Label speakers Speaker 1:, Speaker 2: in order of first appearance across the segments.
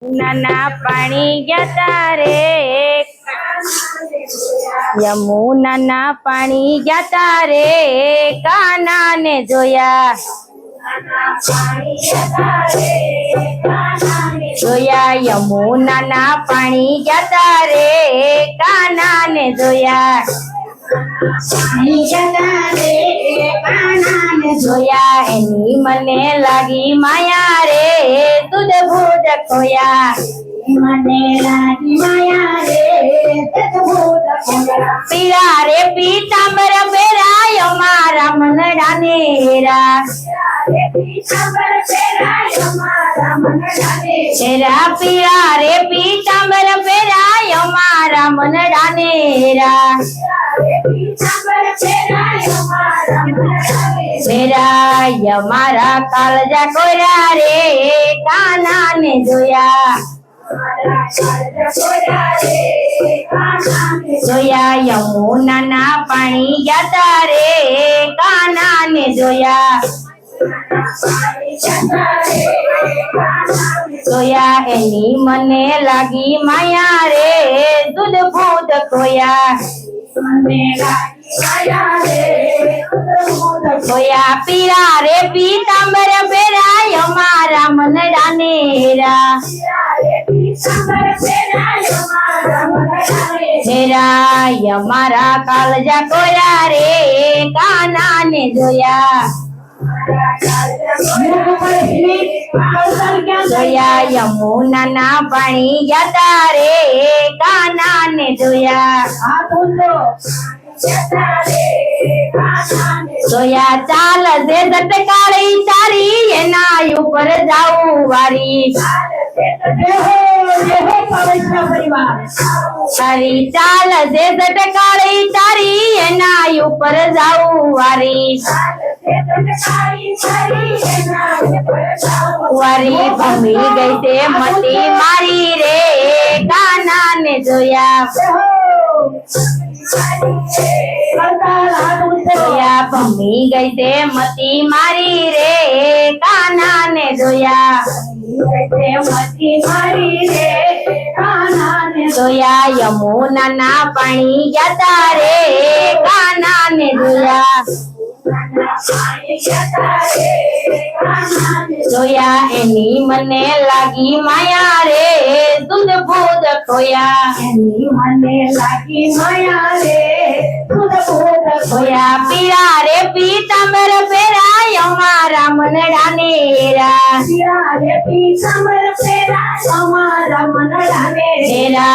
Speaker 1: यमुना पाणी जाता रे, यमुना पाणी जाता रे, काना ने जोया जोया यमुना पाणी जाता रे, काना ने जोया जोया एनी मने लागी माया रे, तुझ भूत खोया मने लागी माया रे, तुझ भूत खोया। पीरा रे पीतांबर पेरायो मारा मनडा नेरा, पीरा रे पीतांबर पेरायो मारा मनडा नेरा, मेरा मारा कालजा कोरा रे, काना ने जोया जोया यमुना पाणी जाता रे, काना ने जोया जोया एनी मने लागी माया रे, दूध भूत खोया खोया। पीरा रे पीतांबर पेरायो मारा मनडा नेरा, मेरा यमारा कालजा कोया रे, काना ने जोया जोया यमुना पाणी जाता रे, काना ने जोया जोया चाल दे झटकाळी तारी, एना ऊपर जाऊ वारी हरी चाल दे झटकाळी तारी, एना ऊपर जाऊ वारी वारी भमी गई ते मती मारी रे, काना ने जोया जोया भमी गई ते मती मारी रे, काना ने जोया जोया यमुना पाणी जाता रे, काना ने जोया जोया एनी मने लागी माया रे, दूध भूत खोया एनी मने लागी माया रे, दूध भूत खोया। पीरा रे पीतांबर पेरायो मारा मनडा नेरा, नेरा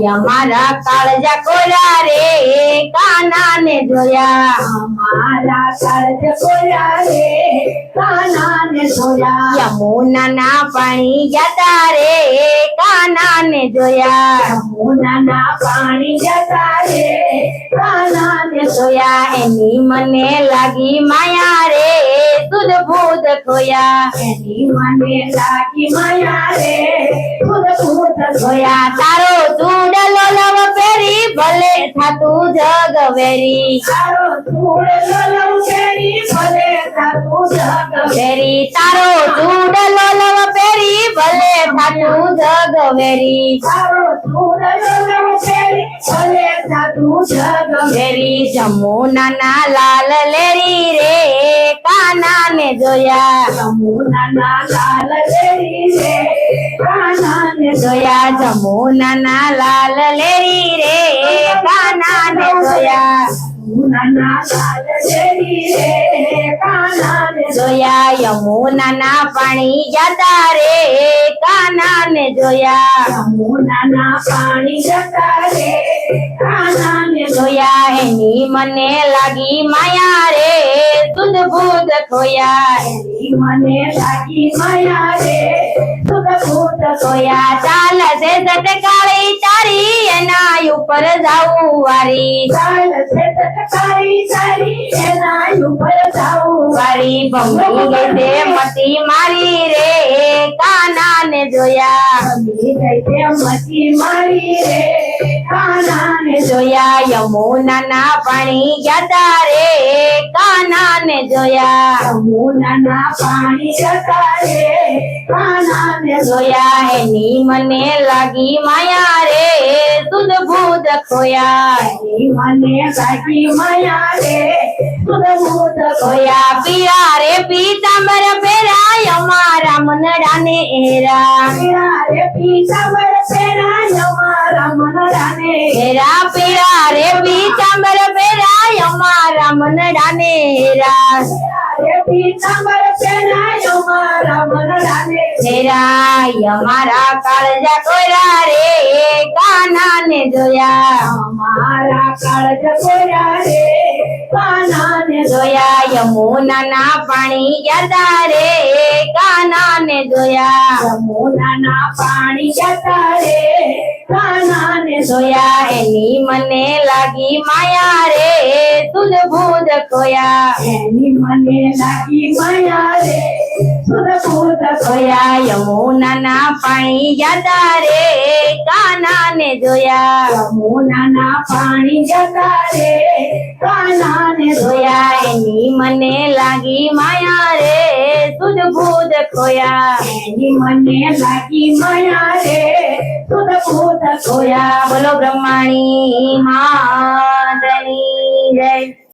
Speaker 1: यमारा कालजा कोरा रे, काना ने जोया हमारा कालजा कोरा रे, काना ने जोया यमुना पाणी जाता रे, काना ने जोया यमुना पाणी जाता रे, काना ने जोया एनी मने लागी माया रे, दूध भूत खोया एनी मने लागी माया रे, दूध भूत खोया। तारो चूडलो लव पेरी भले थातू जग वेरी, तारो चूडलो लव पेरी भले थातू जग वेरी, तारो चूडलो लव पेरी भले थातू जग वेरी, तारो चूडलो लव पेरी भले थातू जग वेरी। यमुना लाल लेरी रे, काना ने जोया यमुना लाल लेरी रे, काना ने जोया यमुना लाल लेरी रे, काना ने जोया यमुना लाल लेरी रे, काना ने जोया यमुना पाणी जाता रे, काना ने जोया यमुना पाणी जाता रे, काना ने जोया एनी मने लागी माया रे, दूध भूत खोया एनी मने लागी माया रे, दूध भूत खोया। चाल से झटकाळी तारी, एना ऊपर जाऊ वारी चाल से झटकाळी तारी, एना ऊपर जाऊ वारी भमी गई ते मती मारी रे, काना ने जोया भमी गई ते मती मारी रे, કાનાને જોયા યમુનાના પાણી જતા રે કાનાને જોયા યમુનાના પાણી જતા રે કાનાને જોયા એની મને લાગી માયા રે સુધ ભૂત ખોયા એની મને લાગી માયા રે સુધ ભૂત ખોયા પીરા રે પીતાંબર પહેરાય અમારા મનડાને એરા પીરા રે પીતાંબર પહેરાય અમારા મનડાને એરા પીરા રે પીતાંબર પહેરાય અમારા મનડાને એરા રે પીતાંબર પહેરાય અમારા મનડાને એરા અમારા કાળજા કોરા રે કાનાને જોયા અમારા કાળજા કોરા રે કાનાને જોયા યમુનાના પાણી જતા રે કાનાને જોયા યમુનાના પાણી જતા રે કાનાને જોયા એની મને લાગી માયા રે સુધ ભૂત ખોયા એની મને લાગી માયા રે સુધ ભૂત ખોયા યમુનાના પાણી જતા રે કાનાને જોયા યમુનાના પાણી જતા રે કાનાને જોયા એની મને લાગી માયા રે સુધ ભૂત ખોયા એની મને લાગી માયા રે સુધ ભૂત ખોયા બોલો બ્રહ્માણી માતની જય